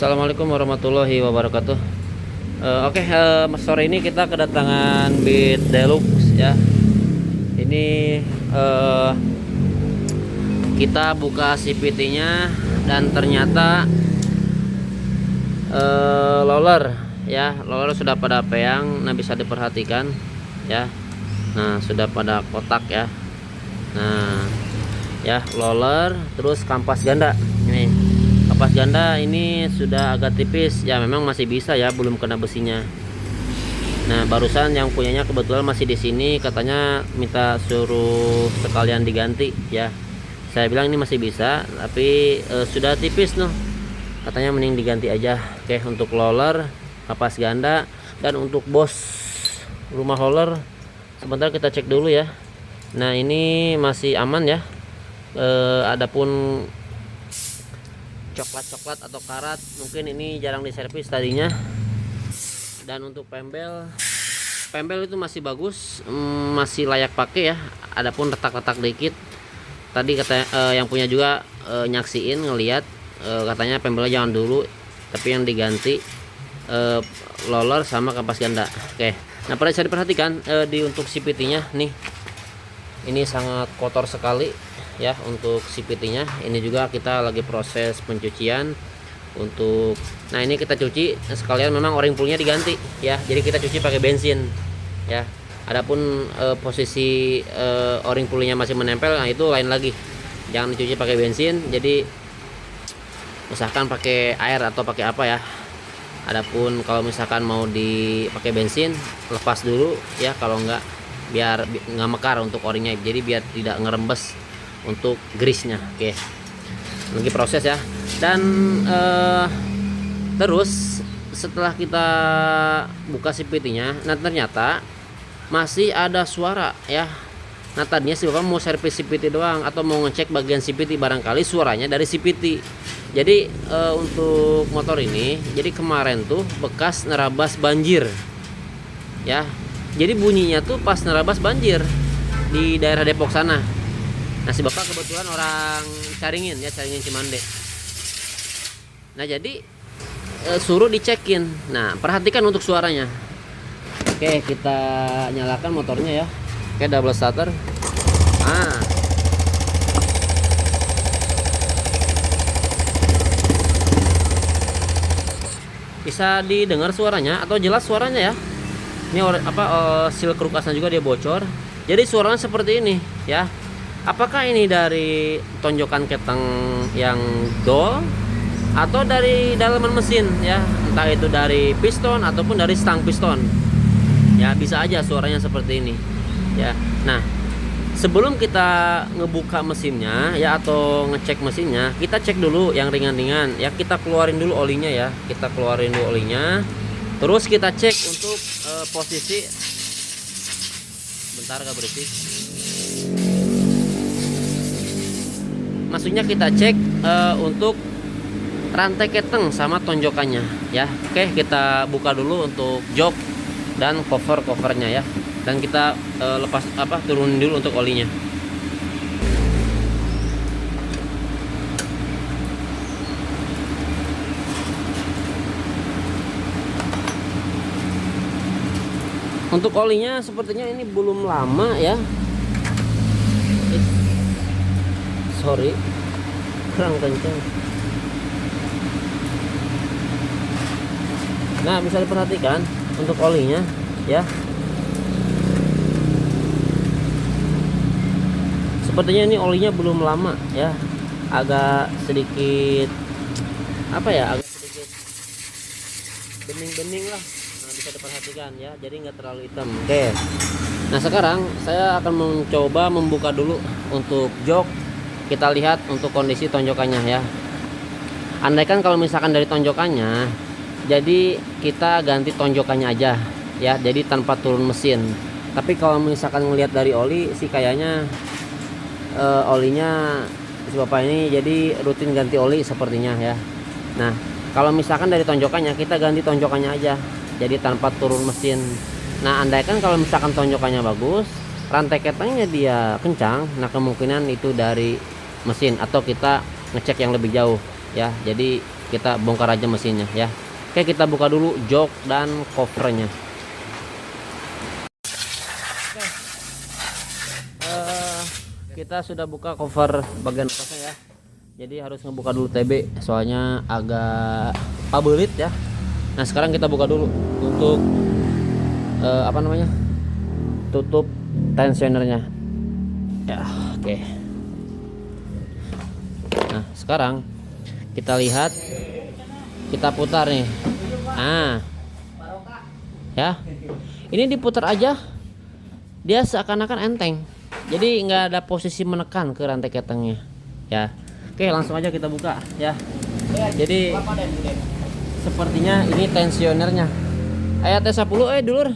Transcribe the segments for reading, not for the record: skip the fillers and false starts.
Assalamualaikum warahmatullahi wabarakatuh. Sore ini kita kedatangan Beat Deluxe ya. Ini kita buka CVT-nya dan ternyata roller ya, roller sudah pada peyang. Nah, bisa diperhatikan ya. Nah, sudah pada kotak ya. Nah, ya roller, terus kampas ganda. Nih. Kampas ganda ini sudah agak tipis ya, memang masih bisa ya, belum kena besinya. Nah, barusan yang punyanya kebetulan masih di sini, katanya minta suruh sekalian diganti ya. Saya bilang ini masih bisa, tapi sudah tipis noh. Katanya mending diganti aja. Oke, untuk roller, kampas ganda, dan untuk bos rumah roller sebentar kita cek dulu ya. Nah, ini masih aman ya. Adapun coklat-coklat atau karat mungkin ini jarang diservis tadinya. Dan untuk pembel itu masih bagus, masih layak pakai ya. Adapun retak-retak dikit tadi kata yang punya juga nyaksiin ngelihat, katanya pembelnya jangan dulu, tapi yang diganti roller sama kampas ganda. Oke, nah pada bisa diperhatikan untuk CVT-nya nih, ini sangat kotor sekali ya. Untuk CVT-nya ini juga kita lagi proses pencucian untuk, nah ini kita cuci sekalian, memang o-ring pullnya diganti ya, jadi kita cuci pakai bensin ya. Adapun posisi o-ring pullnya masih menempel, nah itu lain lagi, jangan dicuci pakai bensin. Jadi misalkan pakai air atau pakai apa ya. Adapun kalau misalkan mau dipakai bensin, lepas dulu ya, kalau enggak biar nggak mekar untuk o-ringnya, jadi biar tidak ngerembes untuk grease-nya. Oke, lagi proses ya. Dan terus setelah kita buka CVT-nya, nah ternyata masih ada suara ya. Nah, tadinya si bapak mau servis CVT doang atau mau ngecek bagian CVT, barangkali suaranya dari CVT. Jadi untuk motor ini, jadi kemarin tuh bekas nerabas banjir ya. Jadi bunyinya tuh pas nerabas banjir di daerah Depok sana. Nah, si bapak kebetulan orang Caringin ya, Caringin Cimande. Nah, jadi suruh dicekin. Nah, perhatikan untuk suaranya. Oke, kita nyalakan motornya ya. Oke, double starter. Nah, bisa didengar suaranya atau jelas suaranya ya. Ini seal kerukasnya juga dia bocor. Jadi suaranya seperti ini ya. Apakah ini dari tonjokan keteng yang dol atau dari dalaman mesin ya, entah itu dari piston ataupun dari stang piston ya, bisa aja suaranya seperti ini ya. Nah, sebelum kita ngebuka mesinnya ya atau ngecek mesinnya, kita cek dulu yang ringan-ringan ya. Kita keluarin dulu olinya ya, kita keluarin dulu olinya, terus kita cek untuk posisi, bentar gak berisik. Maksudnya kita cek untuk rantai keteng sama tonjokannya ya. Oke, kita buka dulu untuk jok dan covernya ya. Dan kita turunin dulu untuk olinya. Untuk olinya sepertinya ini belum lama ya. Sorry, kurang kencang. Nah, bisa diperhatikan untuk olinya ya. Sepertinya ini olinya belum lama ya. Agak sedikit agak sedikit bening-bening lah. Nah, bisa diperhatikan ya. Jadi nggak terlalu hitam. Oke. Nah, sekarang saya akan mencoba membuka dulu untuk jok. Kita lihat untuk kondisi tonjokannya ya. Andaikan kalau misalkan dari tonjokannya, jadi kita ganti tonjokannya aja ya, jadi tanpa turun mesin. Tapi kalau misalkan ngelihat dari oli sih kayaknya olinya si bapak ini jadi rutin ganti oli sepertinya ya. Nah, kalau misalkan dari tonjokannya, kita ganti tonjokannya aja, jadi tanpa turun mesin. Nah, andaikan kalau misalkan tonjokannya bagus, rantai ketengnya dia kencang, nah kemungkinan itu dari mesin atau kita ngecek yang lebih jauh ya. Jadi kita bongkar aja mesinnya ya. Oke, kita buka dulu jok dan covernya. Oke. Kita sudah buka cover bagian atasnya ya. Jadi harus ngebuka dulu TB, soalnya agak pabelit ya. Nah sekarang kita buka dulu untuk tutup tensionernya ya. Oke. Nah sekarang kita lihat, kita putar nih. Ya, ini diputar aja, dia seakan-akan enteng, jadi nggak ada posisi menekan ke rantai ketengnya ya. Oke, langsung aja kita buka ya. Jadi sepertinya ini tensionernya. Ayat T10 dulur.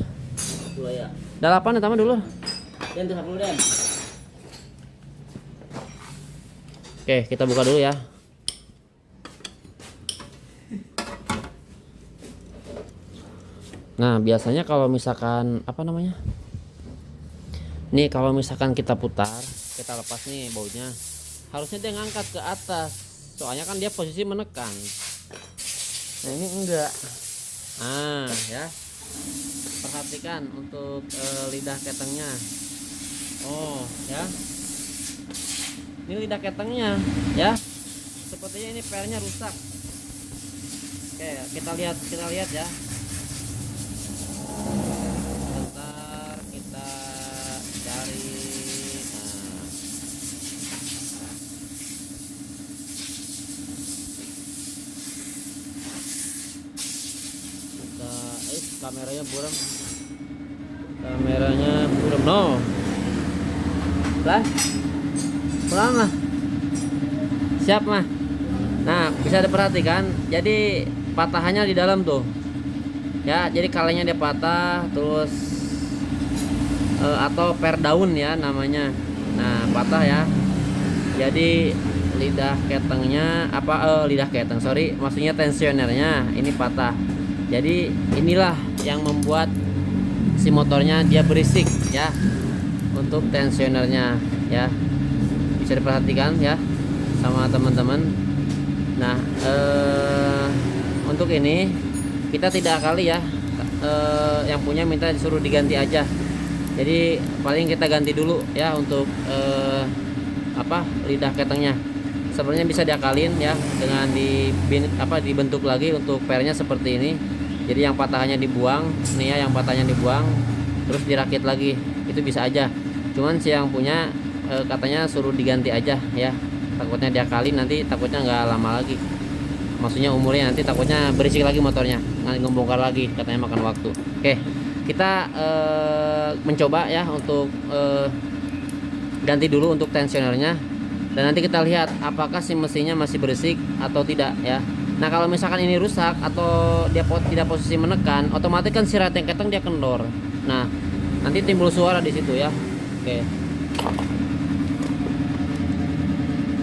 Ya. 8 tambah dulur. Dan T10 dan. Oke, kita buka dulu ya. Nah, biasanya kalau misalkan nih kalau misalkan kita putar, kita lepas nih bautnya, harusnya dia ngangkat ke atas. Soalnya kan dia posisi menekan. Nah, ini enggak. Ya. Perhatikan untuk lidah ketengnya. Ya. Ini lidah ketengnya ya. Sepertinya ini pernya rusak. Oke, kita lihat ya. Bentar kita cari. Kameranya buram no lah, pulang lah, siap mah. Nah bisa diperhatikan, jadi patahannya di dalam tuh ya, jadi kalengnya dia patah terus atau per daun ya namanya. Nah patah ya, jadi lidah ketengnya maksudnya tensionernya ini patah. Jadi inilah yang membuat si motornya dia berisik ya, untuk tensionernya ya. Bisa diperhatikan ya sama teman-teman. Nah untuk ini kita tidak kali ya, yang punya minta disuruh diganti aja. Jadi paling kita ganti dulu ya untuk lidah ketengnya. Sebenarnya bisa diakalin ya dengan dibentuk lagi untuk pernya seperti ini. Jadi yang patahannya dibuang nih ya, yang patahnya dibuang terus dirakit lagi, itu bisa aja. Cuman si yang punya katanya suruh diganti aja ya, takutnya diakalin nanti, takutnya nggak lama lagi, maksudnya umurnya nanti takutnya berisik lagi motornya, ngebongkar lagi katanya makan waktu. Oke, kita mencoba ya untuk ganti dulu untuk tensionernya, dan nanti kita lihat apakah si mesinnya masih berisik atau tidak ya. Nah kalau misalkan ini rusak atau dia tidak posisi menekan, otomatis kan si rantai keteng dia kendor. Nah nanti timbul suara di situ ya. Oke.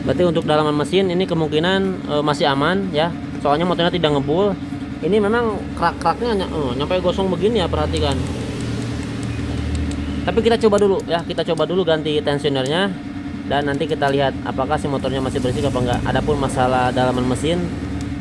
Berarti untuk dalaman mesin ini kemungkinan masih aman ya. Soalnya motornya tidak ngebul. Ini memang kerak-keraknya nyampe gosong begini ya, perhatikan. Tapi kita coba dulu ya, kita coba dulu ganti tensionernya, dan nanti kita lihat apakah si motornya masih bersih apa enggak. Adapun masalah dalaman mesin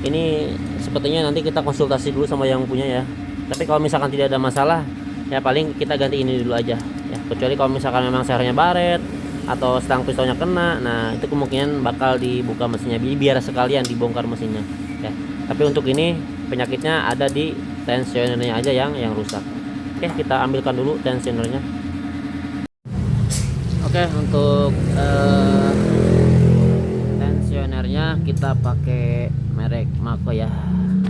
ini sepertinya nanti kita konsultasi dulu sama yang punya ya. Tapi kalau misalkan tidak ada masalah ya, paling kita ganti ini dulu aja ya. Kecuali kalau misalkan memang sernya baret atau stang pistonnya kena, nah itu kemungkinan bakal dibuka mesinnya, biar sekalian dibongkar mesinnya ya. Tapi untuk ini penyakitnya ada di tensionernya aja yang rusak. Oke, kita ambilkan dulu tensionernya. Oke, untuk tensionernya kita pakai merek Mako ya,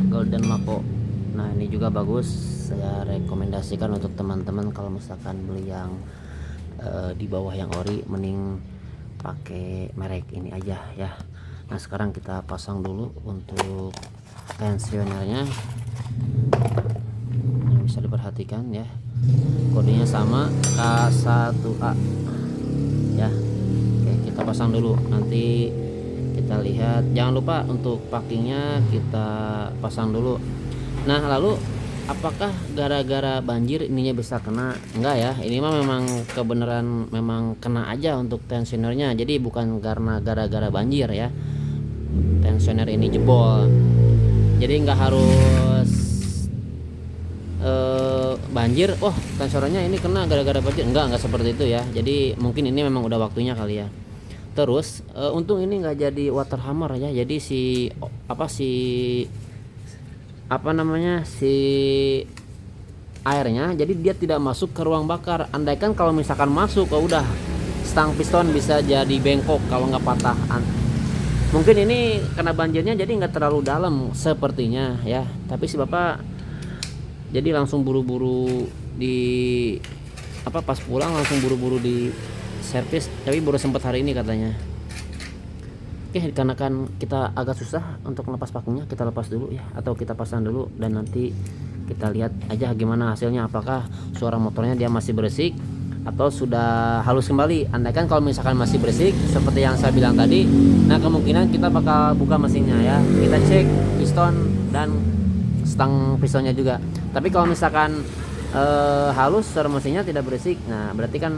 Golden Mako. Nah ini juga bagus, saya rekomendasikan untuk teman-teman kalau misalkan beli yang di bawah yang ori, mending pakai merek ini aja ya. Nah sekarang kita pasang dulu untuk tensionernya. Ini bisa diperhatikan ya, kodenya sama K1A ya. Oke, kita pasang dulu, nanti kita lihat. Jangan lupa untuk packingnya kita pasang dulu. Nah lalu apakah gara-gara banjir ininya bisa kena? Enggak ya, ini mah memang kebenaran memang kena aja untuk tensionernya. Jadi bukan karena gara-gara banjir ya tensioner ini jebol. jadi nggak harus banjir. Oh, tensionernya ini kena gara-gara banjir, enggak seperti itu ya. Jadi mungkin ini memang udah waktunya kali ya. Terus untung ini nggak jadi water hammer ya. Jadi si airnya jadi dia tidak masuk ke ruang bakar. Andaikan kalau misalkan masuk, oh udah stang piston bisa jadi bengkok kalau nggak patah. Mungkin ini karena banjirnya jadi nggak terlalu dalam sepertinya ya. Tapi si bapak jadi langsung buru-buru pas pulang langsung buru-buru di servis, tapi baru sempat hari ini katanya. Oke, dikarenakan kita agak susah untuk lepas pakungnya, kita lepas dulu ya, atau kita pasang dulu dan nanti kita lihat aja gimana hasilnya, apakah suara motornya dia masih berisik atau sudah halus kembali. Andaikan kalau misalkan masih berisik seperti yang saya bilang tadi, nah kemungkinan kita bakal buka mesinnya ya, kita cek piston dan stang pistonnya juga. Tapi kalau misalkan halus suara mesinnya tidak berisik, nah berarti kan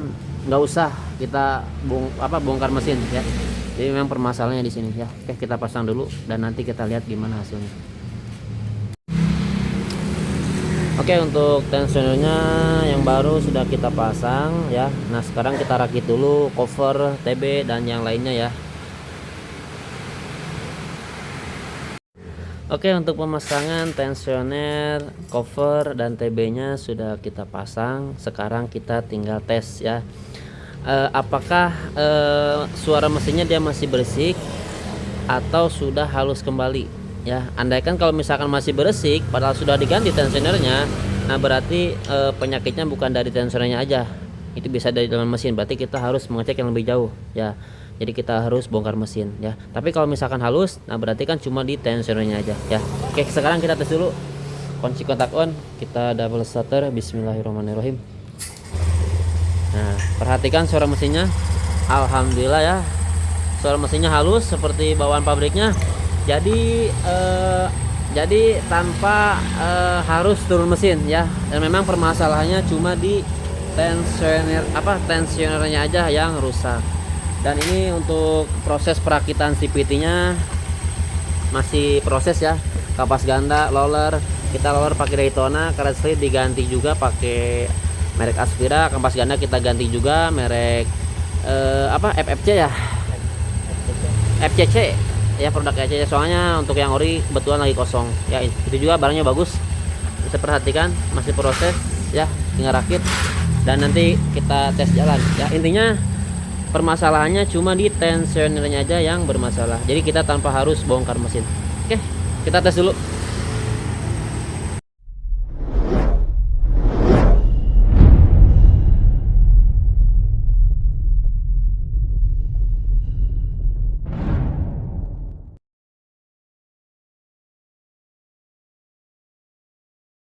nggak usah kita bongkar mesin ya. Jadi memang permasalahannya di sini ya. Oke, kita pasang dulu dan nanti kita lihat gimana hasilnya. Oke, untuk tensionernya yang baru sudah kita pasang ya. Nah, sekarang kita rakit dulu cover, TB dan yang lainnya ya. Oke, untuk pemasangan tensioner, cover dan TB-nya sudah kita pasang. Sekarang kita tinggal tes ya. Apakah suara mesinnya dia masih berisik atau sudah halus kembali ya. Andaikan kalau misalkan masih berisik padahal sudah diganti tensionernya, nah berarti penyakitnya bukan dari tensionernya aja, itu bisa dari dalam mesin. Berarti kita harus mengecek yang lebih jauh ya. Jadi kita harus bongkar mesin ya. Tapi kalau misalkan halus, nah berarti kan cuma di tensionernya aja ya. Oke, sekarang kita tes dulu. Kunci kontak on, kita double starter. Bismillahirrahmanirrahim. Nah, perhatikan suara mesinnya. Alhamdulillah ya, suara mesinnya halus seperti bawaan pabriknya. Jadi tanpa harus turun mesin ya. Dan memang permasalahannya cuma di tensionernya aja yang rusak. Dan ini untuk proses perakitan CVT-nya masih proses ya. Kapas ganda, roller, kita roller pakai Daytona, karet slip diganti juga pakai merek Aspira, kampas ganda kita ganti juga merek FFC ya, FCC ya, produk FCC. Soalnya untuk yang ori kebetulan lagi kosong ya. Itu juga barangnya bagus, bisa perhatikan masih proses ya, tinggal rakit dan nanti kita tes jalan ya. Intinya permasalahannya cuma di tensionernya aja yang bermasalah, jadi kita tanpa harus bongkar mesin. Oke, kita tes dulu.